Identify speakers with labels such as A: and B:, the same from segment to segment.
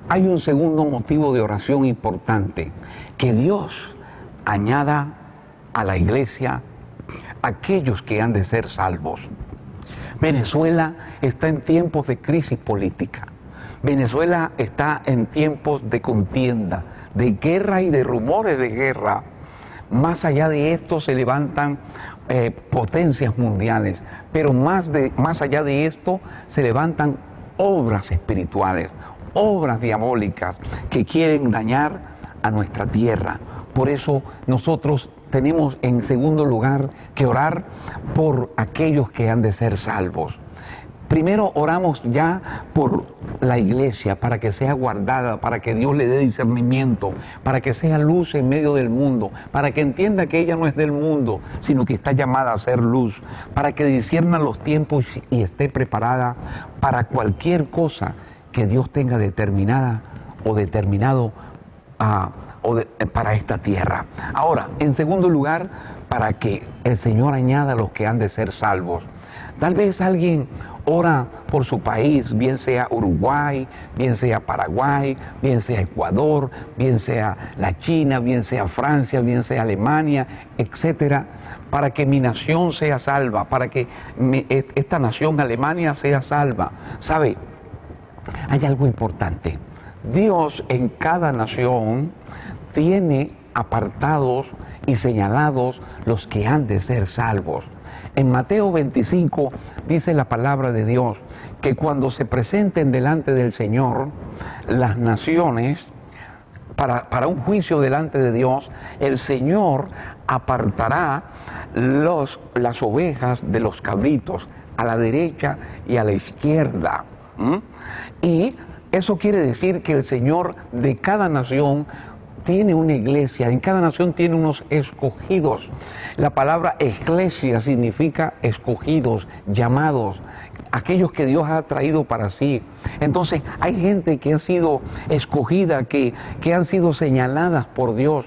A: Hay un segundo motivo de oración importante, que Dios añada a la iglesia aquellos que han de ser salvos. Venezuela está en tiempos de crisis política. Venezuela está en tiempos de contienda, de guerra y de rumores de guerra. Más allá de esto se levantan potencias mundiales, pero más allá de esto se levantan obras espirituales, obras diabólicas que quieren dañar a nuestra tierra. Por eso nosotros tenemos en segundo lugar que orar por aquellos que han de ser salvos. Primero oramos ya por la iglesia, para que sea guardada, para que Dios le dé discernimiento, para que sea luz en medio del mundo, para que entienda que ella no es del mundo, sino que está llamada a ser luz, para que discierna los tiempos y esté preparada para cualquier cosa que Dios tenga determinada o determinado para esta tierra. Ahora, en segundo lugar, para que el Señor añada a los que han de ser salvos. Tal vez alguien ora por su país, bien sea Uruguay, bien sea Paraguay, bien sea Ecuador, bien sea la China, bien sea Francia, bien sea Alemania, etcétera, para que mi nación sea salva, para que esta nación Alemania sea salva. ¿Sabe? Hay algo importante. Dios en cada nación tiene apartados y señalados los que han de ser salvos. En Mateo 25 dice la palabra de Dios que cuando se presenten delante del Señor las naciones para un juicio delante de Dios, el Señor apartará las ovejas de los cabritos a la derecha y a la izquierda. Y eso quiere decir que el Señor de cada nación tiene una iglesia, en cada nación tiene unos escogidos. La palabra iglesia significa escogidos, llamados, aquellos que Dios ha traído para sí. Entonces hay gente que ha sido escogida, que han sido señaladas por Dios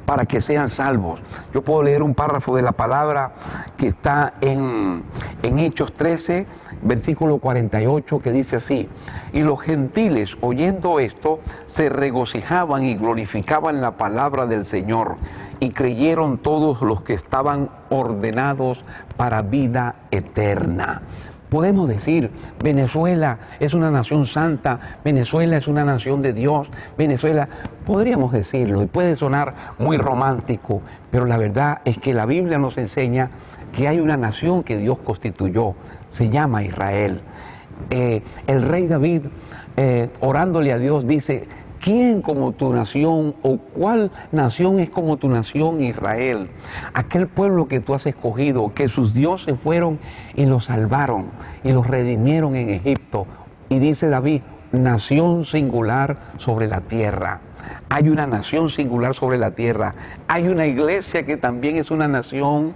A: para que sean salvos. Yo puedo leer un párrafo de la palabra que está en Hechos 13, versículo 48, que dice así: y los gentiles, oyendo esto, se regocijaban y glorificaban la palabra del Señor, y creyeron todos los que estaban ordenados para vida eterna. Podemos decir, Venezuela es una nación santa, Venezuela es una nación de Dios, Venezuela, podríamos decirlo, y puede sonar muy romántico, pero la verdad es que la Biblia nos enseña que hay una nación que Dios constituyó, se llama Israel. El rey David, orándole a Dios, dice: ¿quién como tu nación, o cuál nación es como tu nación, Israel? Aquel pueblo que tú has escogido, que sus dioses fueron y los salvaron y los redimieron en Egipto. Y dice David: nación singular sobre la tierra. Hay una nación singular sobre la tierra. Hay una iglesia que también es una nación,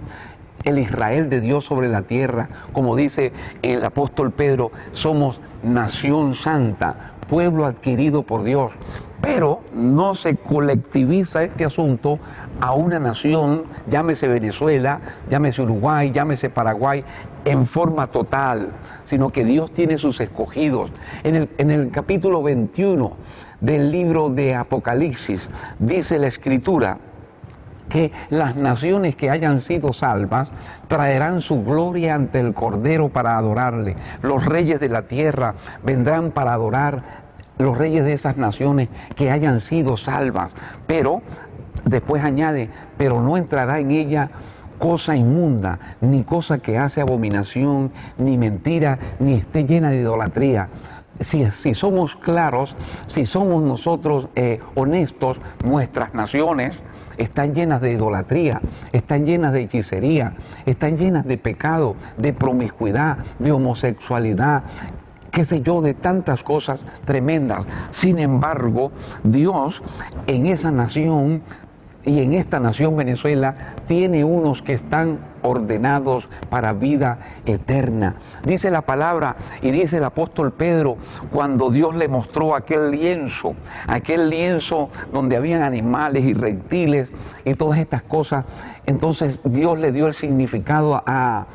A: el Israel de Dios sobre la tierra. Como dice el apóstol Pedro, somos nación santa, pueblo adquirido por Dios. Pero no se colectiviza este asunto a una nación, llámese Venezuela, llámese Uruguay, llámese Paraguay, en forma total, sino que Dios tiene sus escogidos. En el capítulo 21 del libro de Apocalipsis dice la Escritura que las naciones que hayan sido salvas traerán su gloria ante el Cordero para adorarle. Los reyes de la tierra vendrán para adorar, los reyes de esas naciones que hayan sido salvas. Pero después añade: pero no entrará en ella cosa inmunda, ni cosa que hace abominación, ni mentira, ni esté llena de idolatría. Si somos claros, si somos nosotros honestos, nuestras naciones están llenas de idolatría, están llenas de hechicería, están llenas de pecado, de promiscuidad, de homosexualidad, qué sé yo, de tantas cosas tremendas. Sin embargo, Dios en esa nación y en esta nación Venezuela tiene unos que están ordenados para vida eterna. Dice la palabra y dice el apóstol Pedro, cuando Dios le mostró aquel lienzo donde habían animales y reptiles y todas estas cosas, entonces Dios le dio el significado a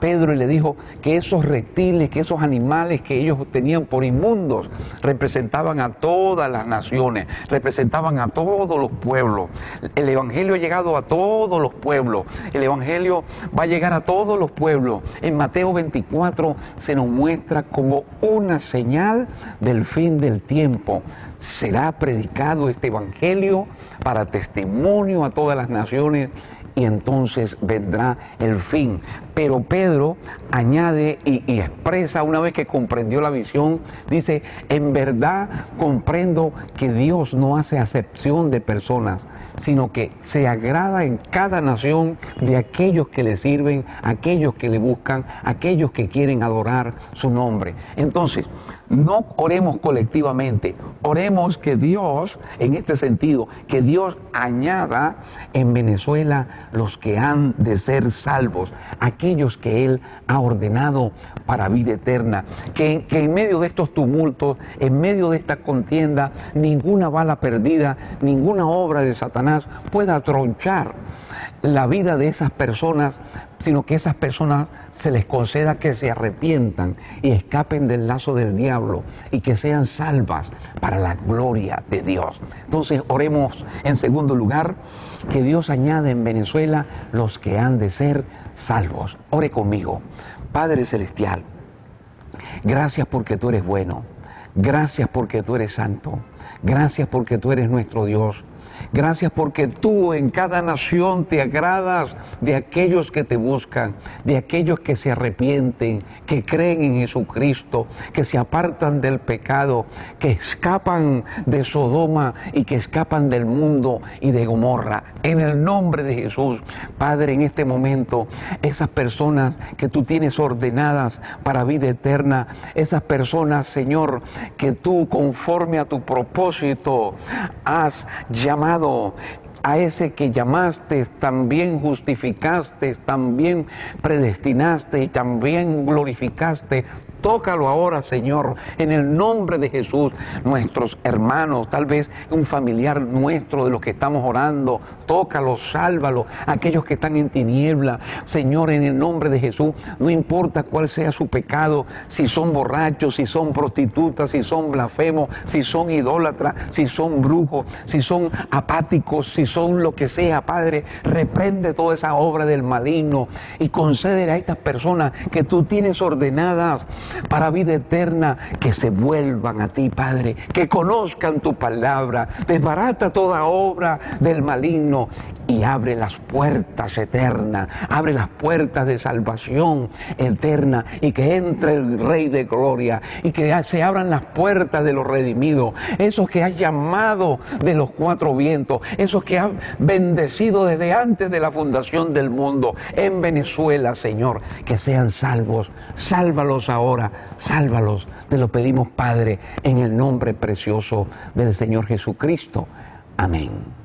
A: Pedro y le dijo que esos reptiles, que esos animales que ellos tenían por inmundos, representaban a todas las naciones, representaban a todos los pueblos. El Evangelio ha llegado a todos los pueblos, el Evangelio va a llegar a todos los pueblos. En Mateo 24 se nos muestra como una señal del fin del tiempo. Será predicado este Evangelio para testimonio a todas las naciones y entonces vendrá el fin. Pero Pedro añade y expresa, una vez que comprendió la visión, dice, en verdad comprendo que Dios no hace acepción de personas, sino que se agrada en cada nación de aquellos que le sirven, aquellos que le buscan, aquellos que quieren adorar su nombre. Entonces, no oremos colectivamente, oremos que Dios, en este sentido, que Dios añada en Venezuela los que han de ser salvos, aquellos que Él ha ordenado para vida eterna, que en medio de estos tumultos, en medio de esta contienda, ninguna bala perdida, ninguna obra de Satanás pueda tronchar la vida de esas personas, sino que esas personas se les conceda que se arrepientan y escapen del lazo del diablo y que sean salvas para la gloria de Dios. Entonces oremos en segundo lugar, que Dios añade en Venezuela los que han de ser salvos. Ore conmigo. Padre Celestial, gracias porque tú eres bueno, gracias porque tú eres santo, gracias porque tú eres nuestro Dios. Gracias porque tú en cada nación te agradas de aquellos que te buscan, de aquellos que se arrepienten, que creen en Jesucristo, que se apartan del pecado, que escapan de Sodoma y que escapan del mundo y de Gomorra. En el nombre de Jesús, Padre, en este momento, esas personas que tú tienes ordenadas para vida eterna, esas personas, Señor, que tú conforme a tu propósito has llamado, a ese que llamaste, también justificaste, también predestinaste y también glorificaste. Tócalo ahora, Señor, en el nombre de Jesús. Nuestros hermanos, tal vez un familiar nuestro de los que estamos orando, tócalo, sálvalo. Aquellos que están en tiniebla, Señor, en el nombre de Jesús, no importa cuál sea su pecado, si son borrachos, si son prostitutas, si son blasfemos, si son idólatras, si son brujos, si son apáticos, si son lo que sea, Padre, reprende toda esa obra del maligno y concédele a estas personas que tú tienes ordenadas para vida eterna, que se vuelvan a ti, Padre, que conozcan tu palabra, desbarata toda obra del maligno y abre las puertas eternas, abre las puertas de salvación eterna y que entre el Rey de Gloria y que se abran las puertas de los redimidos, esos que has llamado de los cuatro vientos, esos que has bendecido desde antes de la fundación del mundo en Venezuela, Señor, que sean salvos. Sálvalos ahora, sálvalos, te lo pedimos, Padre, en el nombre precioso del Señor Jesucristo. Amén.